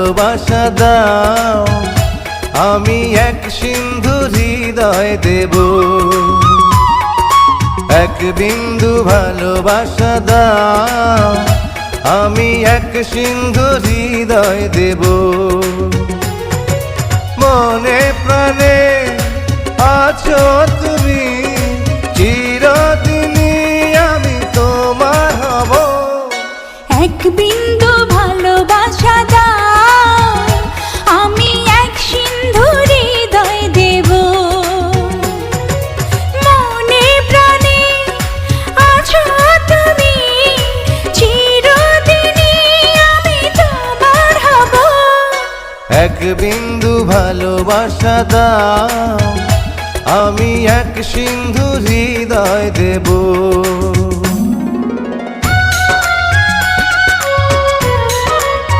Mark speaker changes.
Speaker 1: ভালোবাসা দাও, আমি এক সিন্ধু হৃদয় দেব। এক বিন্দু ভালোবাসা দাও, আমি এক সিন্ধু হৃদয় দেব। মনে প্রাণে আছো তুমি, চিরদিনই আমি তোমার হব।
Speaker 2: এক বিন্দু ভালোবাসা দাও, আমি এক সিন্ধু হৃদয় দেব। মনে প্রাণে আছো তুমি, চিরদিনই আমি তোমার হব।
Speaker 1: এক বিন্দু ভালোবাসা দাও, আমি এক সিন্ধু হৃদয় দেব।